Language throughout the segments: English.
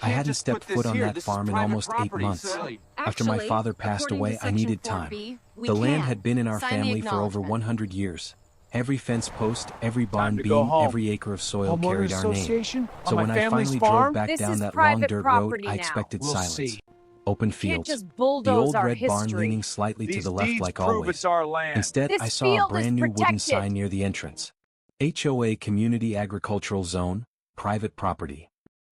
I hadn't stepped foot on that farm in almost 8 months. After my father passed away, I needed time. The land had been in our family for over 100 years. Every fence post, every barn beam, every acre of soil carried our name. So when I finally drove back down that long dirt road, I expected silence. Open fields. The old red barn leaning slightly to the left like always. Instead, I saw a brand new wooden sign near the entrance. HOA Community Agricultural Zone, private property.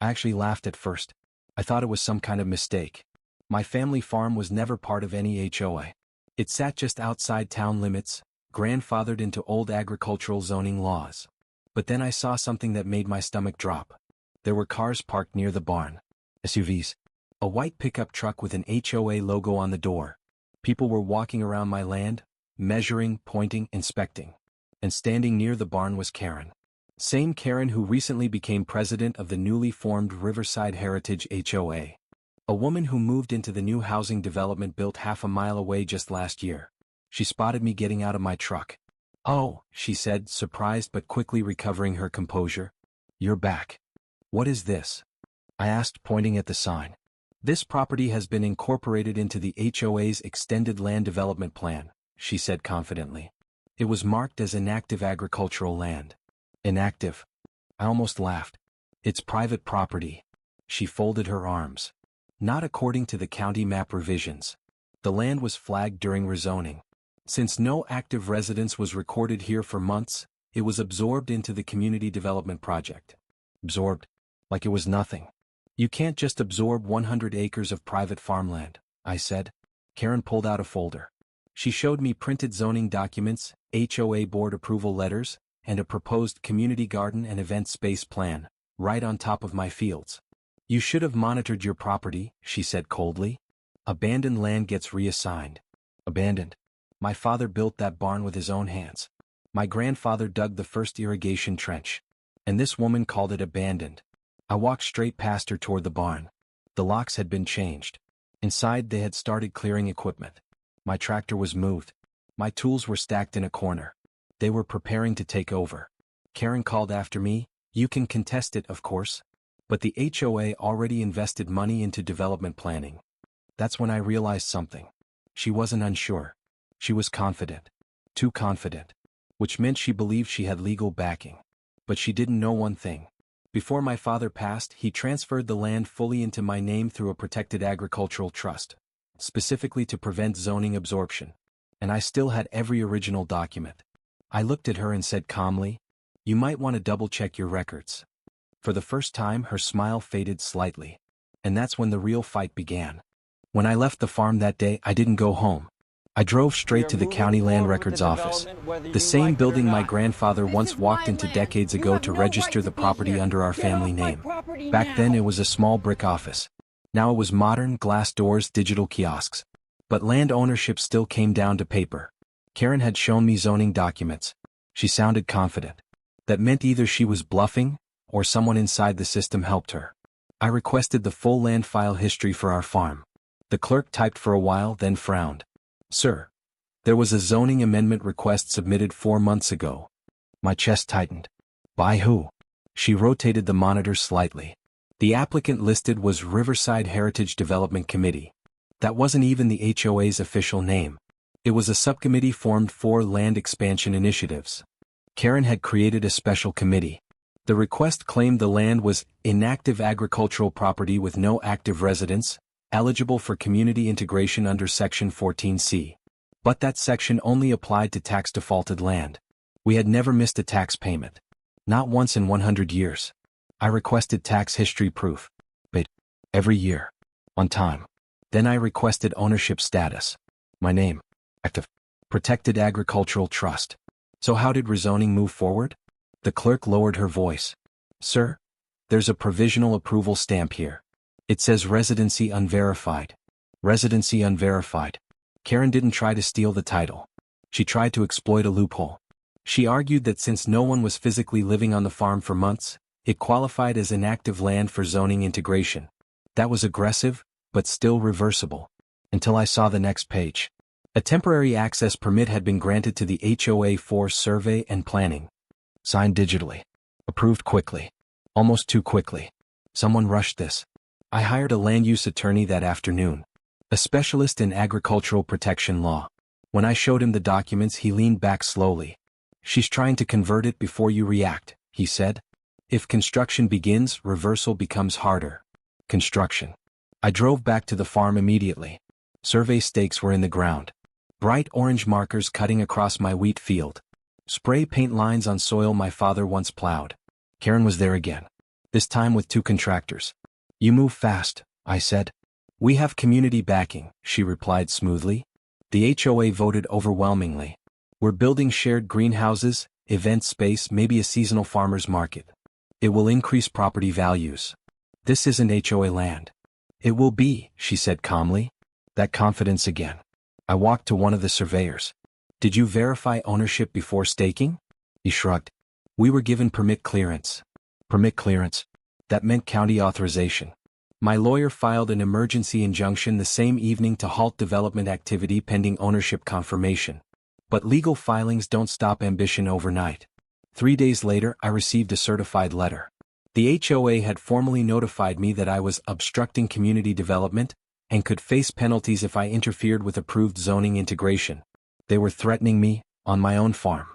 I actually laughed at first. I thought it was some kind of mistake. My family farm was never part of any HOA. It sat just outside town limits, grandfathered into old agricultural zoning laws. But then I saw something that made my stomach drop. There were cars parked near the barn. SUVs. A white pickup truck with an HOA logo on the door. People were walking around my land, measuring, pointing, inspecting. And standing near the barn was Karen. Same Karen who recently became president of the newly formed Riverside Heritage HOA. A woman who moved into the new housing development built half a mile away just last year. She spotted me getting out of my truck. "Oh," she said, surprised but quickly recovering her composure. "You're back. What is this?" I asked, pointing at the sign. "This property has been incorporated into the HOA's Extended Land Development Plan," she said confidently. It was marked as inactive agricultural land. Inactive? I almost laughed. "It's private property." She folded her arms. "Not according to the county map revisions. The land was flagged during rezoning. Since no active residence was recorded here for months, it was absorbed into the community development project." Absorbed? Like it was nothing. "You can't just absorb 100 acres of private farmland," I said. Karen pulled out a folder. She showed me printed zoning documents, HOA board approval letters, and a proposed community garden and event space plan, right on top of my fields. "You should have monitored your property," she said coldly. "Abandoned land gets reassigned." Abandoned? My father built that barn with his own hands. My grandfather dug the first irrigation trench. And this woman called it abandoned. I walked straight past her toward the barn. The locks had been changed. Inside they had started clearing equipment. My tractor was moved. My tools were stacked in a corner. They were preparing to take over. Karen called after me, "You can contest it, of course." But the HOA already invested money into development planning. That's when I realized something. She wasn't unsure. She was confident. Too confident. Which meant she believed she had legal backing. But she didn't know one thing. Before my father passed, he transferred the land fully into my name through a protected agricultural trust, specifically to prevent zoning absorption. And I still had every original document. I looked at her and said calmly, "You might want to double-check your records." For the first time, her smile faded slightly. And that's when the real fight began. When I left the farm that day, I didn't go home. I drove straight to the county land records office. The same building my grandfather once walked into decades ago to register the property under our family name. Back then it was a small brick office. Now it was modern, glass doors, digital kiosks. But land ownership still came down to paper. Karen had shown me zoning documents. She sounded confident. That meant either she was bluffing, or someone inside the system helped her. I requested the full land file history for our farm. The clerk typed for a while, then frowned. "Sir, there was a zoning amendment request submitted 4 months ago." My chest tightened. "By who?" She rotated the monitor slightly. The applicant listed was Riverside Heritage Development Committee. That wasn't even the HOA's official name. It was a subcommittee formed for land expansion initiatives. Karen had created a special committee. The request claimed the land was inactive agricultural property with no active residents, eligible for community integration under Section 14C. But that section only applied to tax-defaulted land. We had never missed a tax payment. Not once in 100 years. I requested tax history proof. But every year. On time. Then I requested ownership status. My name. Active. Protected Agricultural Trust. So how did rezoning move forward? The clerk lowered her voice. "Sir, there's a provisional approval stamp here. It says residency unverified." Residency unverified. Karen didn't try to steal the title. She tried to exploit a loophole. She argued that since no one was physically living on the farm for months, it qualified as inactive land for zoning integration. That was aggressive, but still reversible. Until I saw the next page. A temporary access permit had been granted to the HOA for survey and planning. Signed digitally. Approved quickly. Almost too quickly. Someone rushed this. I hired a land use attorney that afternoon, a specialist in agricultural protection law. When I showed him the documents, he leaned back slowly. "She's trying to convert it before you react," he said. "If construction begins, reversal becomes harder." Construction. I drove back to the farm immediately. Survey stakes were in the ground. Bright orange markers cutting across my wheat field. Spray paint lines on soil my father once plowed. Karen was there again. This time with 2 contractors. "You move fast," I said. "We have community backing," she replied smoothly. The HOA voted overwhelmingly. "We're building shared greenhouses, event space, maybe a seasonal farmer's market. It will increase property values." "This isn't HOA land." "It will be," she said calmly. That confidence again. I walked to one of the surveyors. "Did you verify ownership before staking?" He shrugged. "We were given permit clearance." Permit clearance? That meant county authorization. My lawyer filed an emergency injunction the same evening to halt development activity pending ownership confirmation. But legal filings don't stop ambition overnight. 3 days later, I received a certified letter. The HOA had formally notified me that I was obstructing community development and could face penalties if I interfered with approved zoning integration. They were threatening me, on my own farm.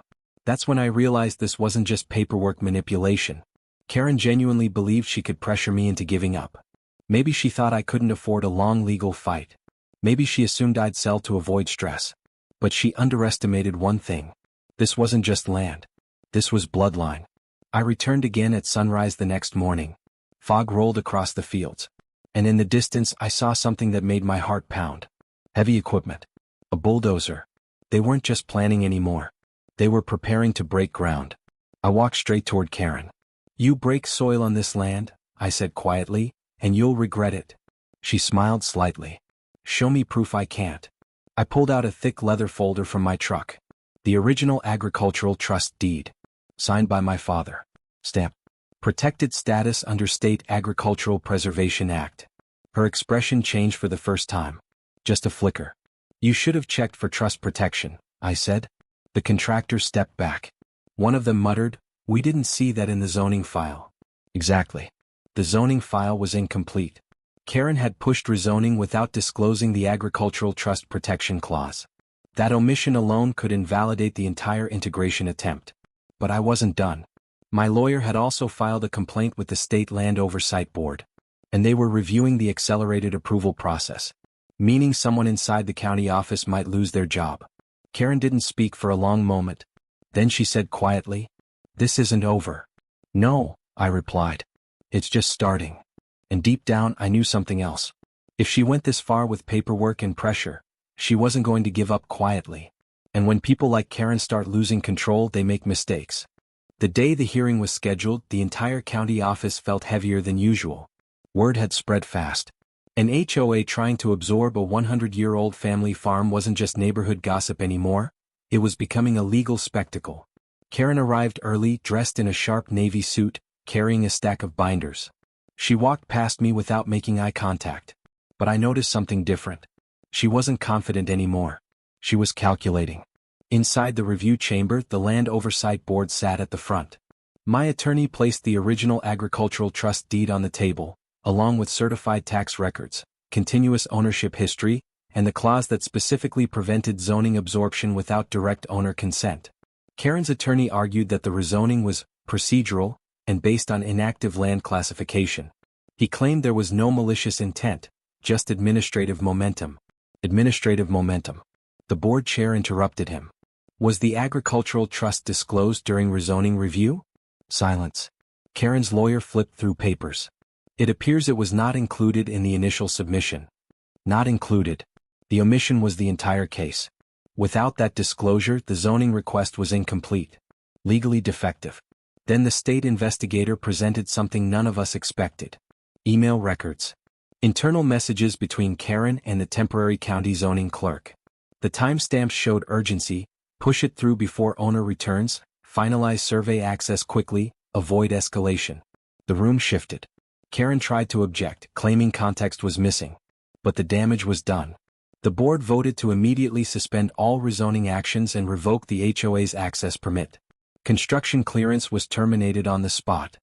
That's when I realized this wasn't just paperwork manipulation. Karen genuinely believed she could pressure me into giving up. Maybe she thought I couldn't afford a long legal fight. Maybe she assumed I'd sell to avoid stress. But she underestimated one thing. This wasn't just land. This was bloodline. I returned again at sunrise the next morning. Fog rolled across the fields. And in the distance I saw something that made my heart pound. Heavy equipment. A bulldozer. They weren't just planning anymore. They were preparing to break ground. I walked straight toward Karen. "You break soil on this land," I said quietly, "and you'll regret it." She smiled slightly. "Show me proof I can't." I pulled out a thick leather folder from my truck. The original agricultural trust deed. Signed by my father. Stamp. Protected status under State Agricultural Preservation Act. Her expression changed for the first time. Just a flicker. "You should have checked for trust protection," I said. The contractors stepped back. One of them muttered, "We didn't see that in the zoning file." Exactly. The zoning file was incomplete. Karen had pushed rezoning without disclosing the agricultural trust protection clause. That omission alone could invalidate the entire integration attempt. But I wasn't done. My lawyer had also filed a complaint with the State Land Oversight Board. And they were reviewing the accelerated approval process. Meaning someone inside the county office might lose their job. Karen didn't speak for a long moment. Then she said quietly, "This isn't over." "No," I replied. "It's just starting." And deep down I knew something else. If she went this far with paperwork and pressure, she wasn't going to give up quietly. And when people like Karen start losing control, they make mistakes. The day the hearing was scheduled, the entire county office felt heavier than usual. Word had spread fast. An HOA trying to absorb a 100-year-old family farm wasn't just neighborhood gossip anymore, it was becoming a legal spectacle. Karen arrived early, dressed in a sharp navy suit, carrying a stack of binders. She walked past me without making eye contact. But I noticed something different. She wasn't confident anymore. She was calculating. Inside the review chamber, the Land Oversight Board sat at the front. My attorney placed the original agricultural trust deed on the table, along with certified tax records, continuous ownership history, and the clause that specifically prevented zoning absorption without direct owner consent. Karen's attorney argued that the rezoning was procedural and based on inactive land classification. He claimed there was no malicious intent, just administrative momentum. Administrative momentum. The board chair interrupted him. Was the agricultural trust disclosed during rezoning review? Silence. Karen's lawyer flipped through papers. It appears it was not included in the initial submission. Not included. The omission was the entire case. Without that disclosure, the zoning request was incomplete. Legally defective. Then the state investigator presented something none of us expected. Email records. Internal messages between Karen and the temporary county zoning clerk. The timestamps showed urgency: push it through before owner returns, finalize survey access quickly, avoid escalation. The room shifted. Karen tried to object, claiming context was missing. But the damage was done. The board voted to immediately suspend all rezoning actions and revoke the HOA's access permit. Construction clearance was terminated on the spot.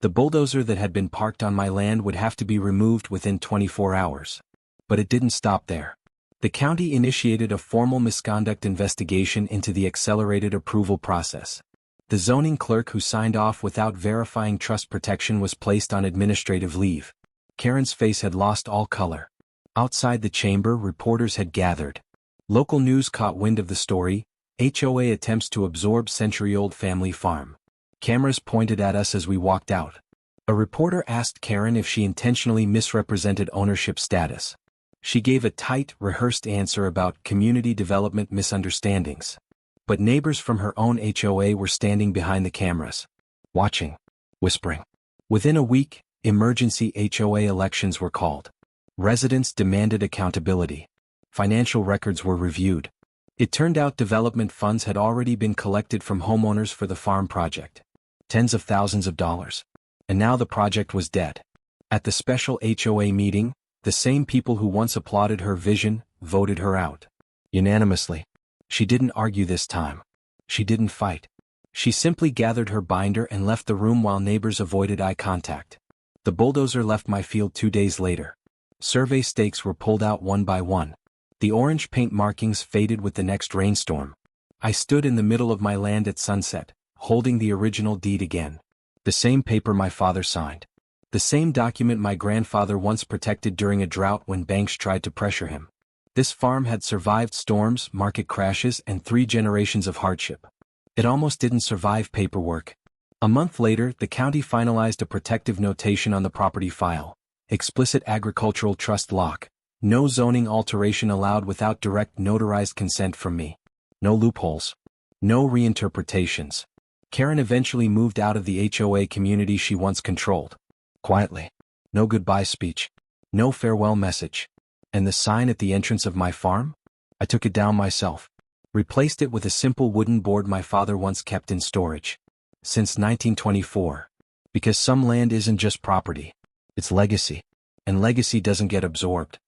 The bulldozer that had been parked on my land would have to be removed within 24 hours. But it didn't stop there. The county initiated a formal misconduct investigation into the accelerated approval process. The zoning clerk who signed off without verifying trust protection was placed on administrative leave. Karen's face had lost all color. Outside the chamber, reporters had gathered. Local news caught wind of the story. HOA attempts to absorb century-old family farm. Cameras pointed at us as we walked out. A reporter asked Karen if she intentionally misrepresented ownership status. She gave a tight, rehearsed answer about community development misunderstandings. But neighbors from her own HOA were standing behind the cameras, watching, whispering. Within a week, emergency HOA elections were called. Residents demanded accountability. Financial records were reviewed. It turned out development funds had already been collected from homeowners for the farm project. Tens of thousands of dollars. And now the project was dead. At the special HOA meeting, the same people who once applauded her vision voted her out. Unanimously. She didn't argue this time. She didn't fight. She simply gathered her binder and left the room while neighbors avoided eye contact. The bulldozer left my field 2 days later. Survey stakes were pulled out one by one. The orange paint markings faded with the next rainstorm. I stood in the middle of my land at sunset, holding the original deed again. The same paper my father signed. The same document my grandfather once protected during a drought when banks tried to pressure him. This farm had survived storms, market crashes, and 3 generations of hardship. It almost didn't survive paperwork. A month later, the county finalized a protective notation on the property file. Explicit agricultural trust lock. No zoning alteration allowed without direct notarized consent from me. No loopholes. No reinterpretations. Karen eventually moved out of the HOA community she once controlled. Quietly. No goodbye speech. No farewell message. And the sign at the entrance of my farm? I took it down myself. Replaced it with a simple wooden board my father once kept in storage. Since 1924. Because some land isn't just property. It's legacy. And legacy doesn't get absorbed.